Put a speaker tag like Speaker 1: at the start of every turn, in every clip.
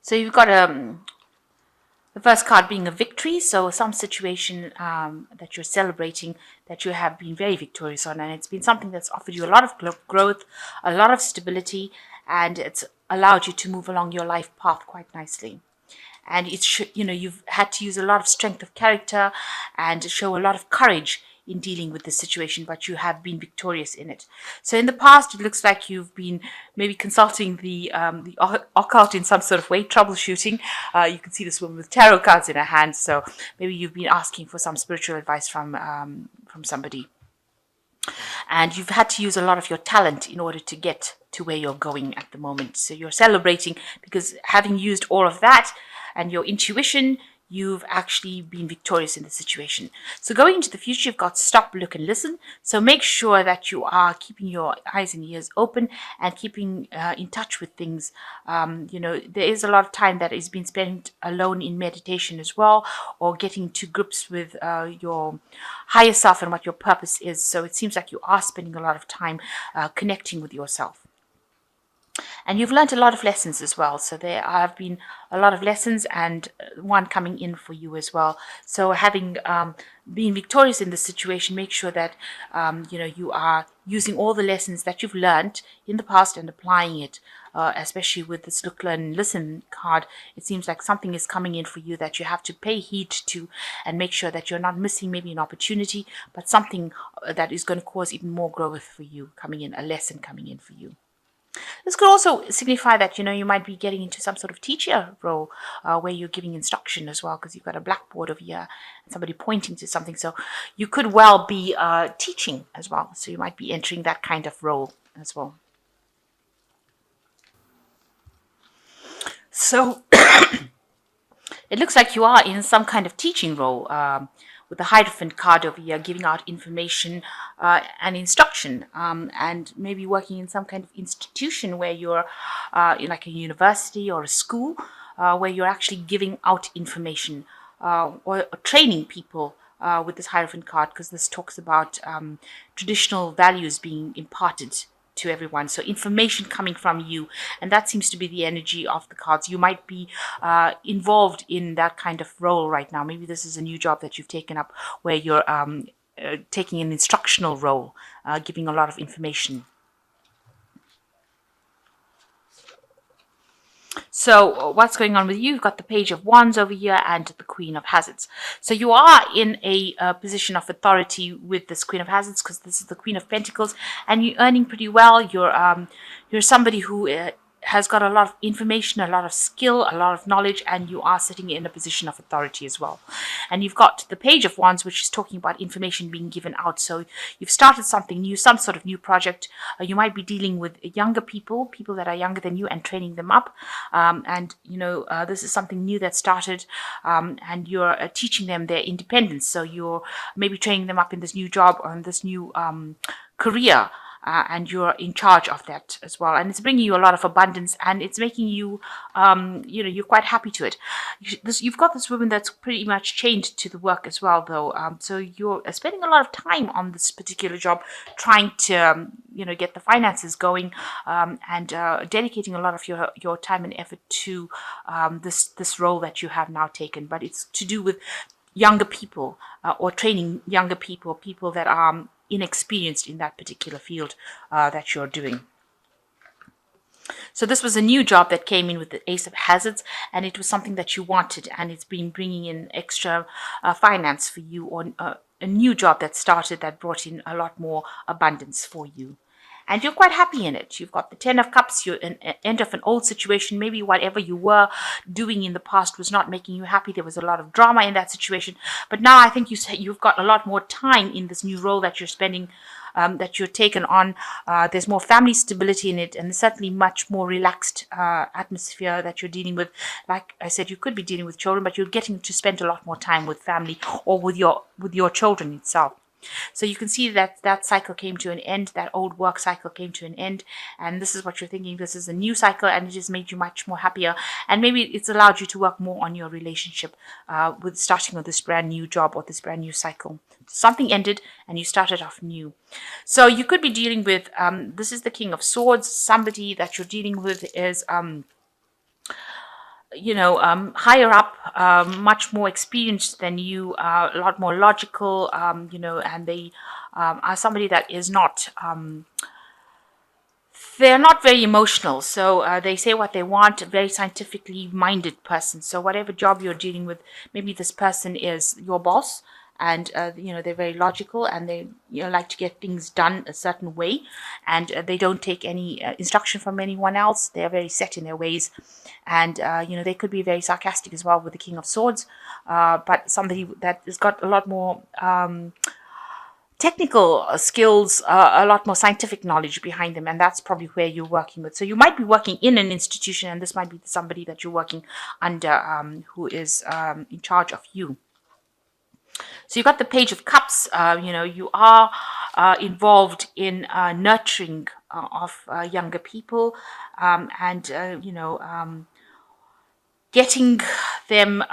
Speaker 1: So you've got the first card being a victory, so some situation that you're celebrating that you have been very victorious on, and it's been something that's offered you a lot of growth, a lot of stability, and it's allowed you to move along your life path quite nicely. And it's, you've had to use a lot of strength of character and show a lot of courage in dealing with this situation, but you have been victorious in it. So in the past, it looks like you've been maybe consulting the occult in some sort of way, troubleshooting. You can see this woman with tarot cards in her hand, so maybe you've been asking for some spiritual advice from somebody. And you've had to use a lot of your talent in order to get to where you're going at the moment. So you're celebrating because having used all of that and your intuition, you've actually been victorious in the situation. So going into the future, you've got stop, look, and listen. So make sure that you are keeping your eyes and ears open and keeping in touch with things. There is a lot of time that is being spent alone in meditation as well, or getting to grips with your higher self and what your purpose is. So it seems like you are spending a lot of time connecting with yourself. And you've learned a lot of lessons as well. So there have been a lot of lessons and one coming in for you as well. So having been victorious in this situation, make sure that, you are using all the lessons that you've learned in the past and applying it, especially with this look, learn, and listen card. It seems like something is coming in for you that you have to pay heed to and make sure that you're not missing maybe an opportunity, but something that is going to cause even more growth for you coming in, a lesson coming in for you. This could also signify that, you might be getting into some sort of teacher role where you're giving instruction as well, because you've got a blackboard over here and somebody pointing to something. So you could well be teaching as well. So you might be entering that kind of role as well. So it looks like you are in some kind of teaching role with the Hierophant card over here, giving out information and instruction, and maybe working in some kind of institution where you're in like a university or a school, where you're actually giving out information or training people with this Hierophant card, because this talks about traditional values being imparted to everyone. So information coming from you, and that seems to be the energy of the cards. You might be involved in that kind of role right now. Maybe this is a new job that you've taken up where you're taking an instructional role, giving a lot of information. So what's going on with you? You've got the Page of Wands over here and the Queen of Hazards. So you are in a position of authority with this Queen of Hazards, because this is the Queen of Pentacles, and you're earning pretty well. You're somebody who has got a lot of information, a lot of skill, a lot of knowledge, and you are sitting in a position of authority as well. And you've got the Page of Wands, which is talking about information being given out. So you've started something new, some sort of new project. You might be dealing with younger people that are younger than you, and training them up. This is something new that started, and you're teaching them their independence. So you're maybe training them up in this new job or in this new career. And you're in charge of that as well. And it's bringing you a lot of abundance, and it's making you, you're quite happy to it. You've got this woman that's pretty much chained to the work as well, though. So you're spending a lot of time on this particular job, trying to, get the finances going, and dedicating a lot of your time and effort to this role that you have now taken. But it's to do with younger people, or training younger people that are inexperienced in that particular field that you're doing. So this was a new job that came in with the Ace of Hazards, and it was something that you wanted, and it's been bringing in extra finance for you, or a new job that started that brought in a lot more abundance for you. And you're quite happy in it. You've got the Ten of Cups. You're an end of an old situation. Maybe whatever you were doing in the past was not making you happy. There was a lot of drama in that situation. But now I think you've got a lot more time in this new role that you're spending, that you're taken on. There's more family stability in it, and certainly much more relaxed atmosphere that you're dealing with. Like I said, you could be dealing with children, but you're getting to spend a lot more time with family, or with your children itself. So you can see that that cycle came to an end, that old work cycle came to an end, and this is what you're thinking. This is a new cycle, and it just made you much more happier, and maybe it's allowed you to work more on your relationship with starting with this brand new job or this brand new cycle. Something ended and you started off new. So you could be dealing with, this is the King of Swords. Somebody that you're dealing with is higher up, much more experienced than you, a lot more logical, and they are somebody that is not, they're not very emotional. So they say what they want, a very scientifically minded person. So whatever job you're dealing with, maybe this person is your boss, and they're very logical, and they like to get things done a certain way, and they don't take any instruction from anyone else. They're very set in their ways, and they could be very sarcastic as well with the King of Swords, but somebody that has got a lot more technical skills, a lot more scientific knowledge behind them, and that's probably where you're working with. So you might be working in an institution, and this might be somebody that you're working under, who is in charge of you. So you got the Page of Cups. You are involved in nurturing of younger people, and getting them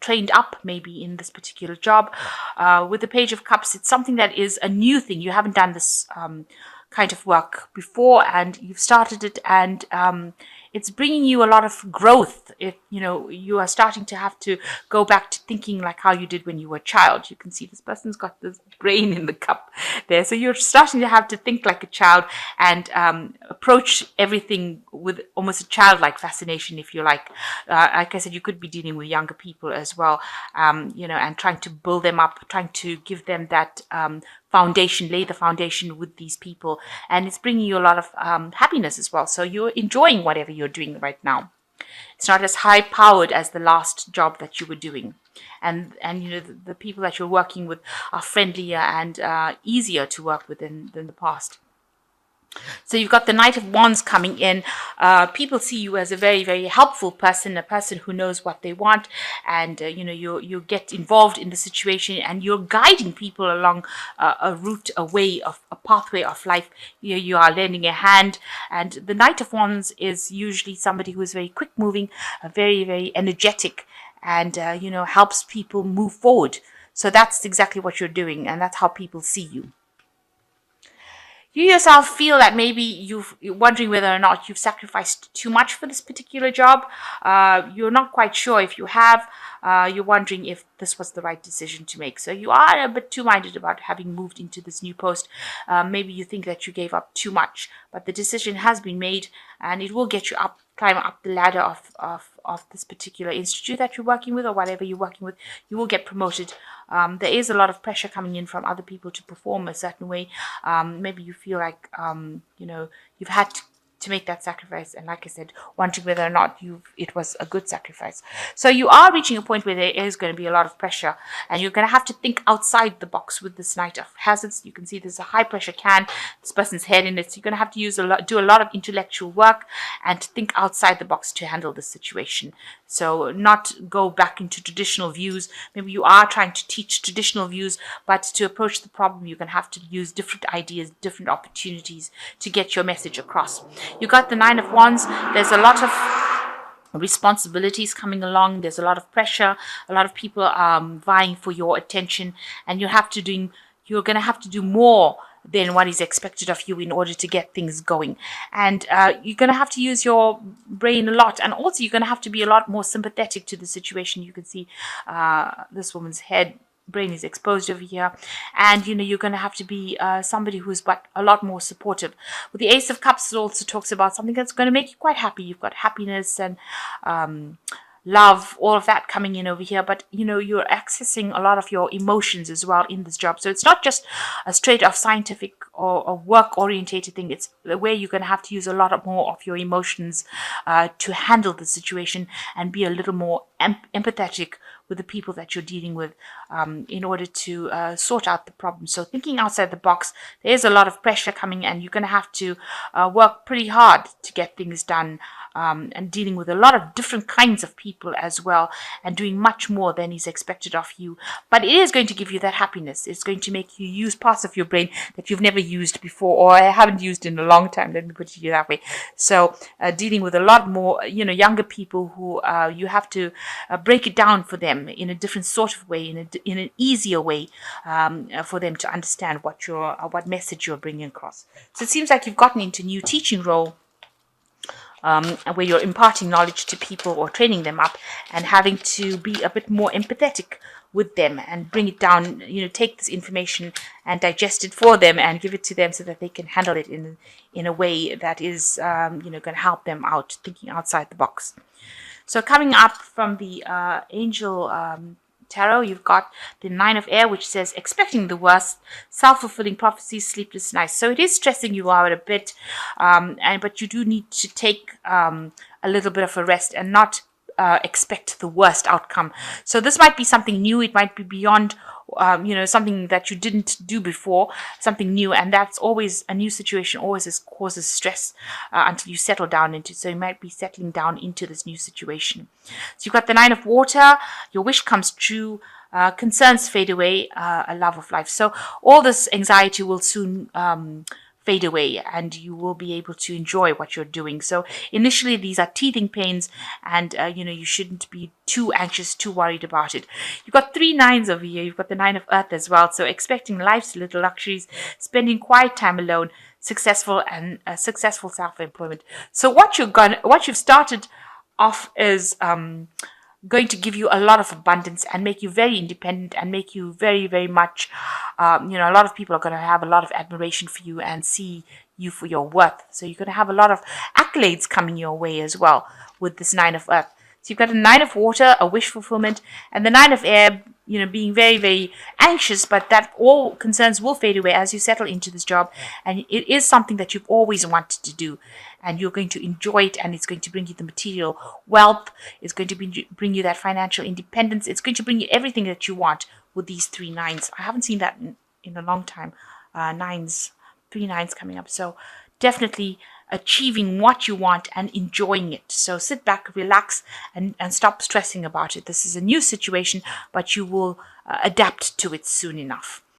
Speaker 1: trained up maybe in this particular job. With the Page of Cups, it's something that is a new thing. You haven't done this kind of work before, and you've started it, and it's bringing you a lot of growth. You are starting to have to go back to thinking like how you did when you were a child. You can see this person's got this brain in the cup there. So you're starting to have to think like a child, and approach everything with almost a childlike fascination, if you like. Like I said, you could be dealing with younger people as well, and trying to build them up, trying to give them that foundation, lay the foundation with these people, and it's bringing you a lot of happiness as well. So you're enjoying whatever you're doing right now. It's not as high powered as the last job that you were doing, and the people that you're working with are friendlier and easier to work with than the past. So you've got the Knight of Wands coming in. People see you as a very, very helpful person, a person who knows what they want, and you get involved in the situation, and you're guiding people along a route, a pathway of life. You are lending a hand, and the Knight of Wands is usually somebody who is very quick moving, very, very energetic, and helps people move forward. So that's exactly what you're doing, and that's how people see you. You yourself feel that maybe you're wondering whether or not you've sacrificed too much for this particular job. You're not quite sure if you have. You're wondering if this was the right decision to make. So you are a bit two-minded about having moved into this new post. Maybe you think that you gave up too much, but the decision has been made, and it will get you climb up the ladder of this particular institute that you're working with, or whatever you're working with. You will get promoted. There is a lot of pressure coming in from other people to perform a certain way. Maybe you feel like you've had to make that sacrifice, and like I said, wondering whether or not it was a good sacrifice. So you are reaching a point where there is going to be a lot of pressure, and you're going to have to think outside the box with this Knight of Hazards. You can see there's a high pressure can, this person's head in it, so you're going to have to do a lot of intellectual work and think outside the box to handle this situation. So not go back into traditional views. Maybe you are trying to teach traditional views, but to approach the problem, you're going to have to use different ideas, different opportunities to get your message across. You got the Nine of Wands. There's a lot of responsibilities coming along. There's a lot of pressure. A lot of people are vying for your attention, and you're going to have to do more than what is expected of you in order to get things going. And you're going to have to use your brain a lot, and also you're going to have to be a lot more sympathetic to the situation. You can see this woman's brain is exposed over here, and you're going to have to be somebody who's a lot more supportive. With the Ace of Cups, it also talks about something that's going to make you quite happy. You've got happiness and love, all of that coming in over here, but you're accessing a lot of your emotions as well in this job. So it's not just a straight off scientific or work orientated thing. It's where you're going to have to use a lot more of your emotions to handle the situation and be a little more empathetic with the people that you're dealing with in order to sort out the problem. So thinking outside the box, there's a lot of pressure coming, and you're going to have to work pretty hard to get things done, and dealing with a lot of different kinds of people as well, and doing much more than is expected of you. But it is going to give you that happiness. It's going to make you use parts of your brain that you've never used before, or haven't used in a long time, let me put it that way. So dealing with a lot more younger people who you have to break it down for them in a different sort of way, in an easier way, for them to understand what message you're bringing across. So it seems like you've gotten into a new teaching role, where you're imparting knowledge to people or training them up and having to be a bit more empathetic with them and bring it down, take this information and digest it for them and give it to them so that they can handle it in a way that is, going to help them out, thinking outside the box. So coming up from the angel tarot, you've got the Nine of Air, which says expecting the worst, self-fulfilling prophecies, sleepless nights. So it is stressing you out a bit, but you do need to take a little bit of a rest and not expect the worst outcome. So this might be something new. It might be beyond, something that you didn't do before, something new. And that's always a new situation, always causes stress until you settle down into. So you might be settling down into this new situation. So you've got the Nine of Water. Your wish comes true. Concerns fade away. A love of life. So all this anxiety will soon fade away and you will be able to enjoy what you're doing. So initially these are teething pains and you shouldn't be too anxious, too worried about it. You've got 3 nines over here. You've got the Nine of Earth as well. So expecting life's little luxuries, spending quiet time alone, successful self-employment. So what you've started off is going to give you a lot of abundance and make you very independent and make you very, very much, a lot of people are going to have a lot of admiration for you and see you for your worth. So you're going to have a lot of accolades coming your way as well with this Nine of Earth. So you've got a Nine of Water, a wish fulfillment, and the Nine of Air, being very, very anxious, but that all concerns will fade away as you settle into this job. And it is something that you've always wanted to do. And you're going to enjoy it, and it's going to bring you the material wealth. It's going to bring you that financial independence. It's going to bring you everything that you want with these 3 nines. I haven't seen that in a long time. 3 nines coming up. So definitely achieving what you want and enjoying it. So sit back, relax, and stop stressing about it. This is a new situation, but you will adapt to it soon enough.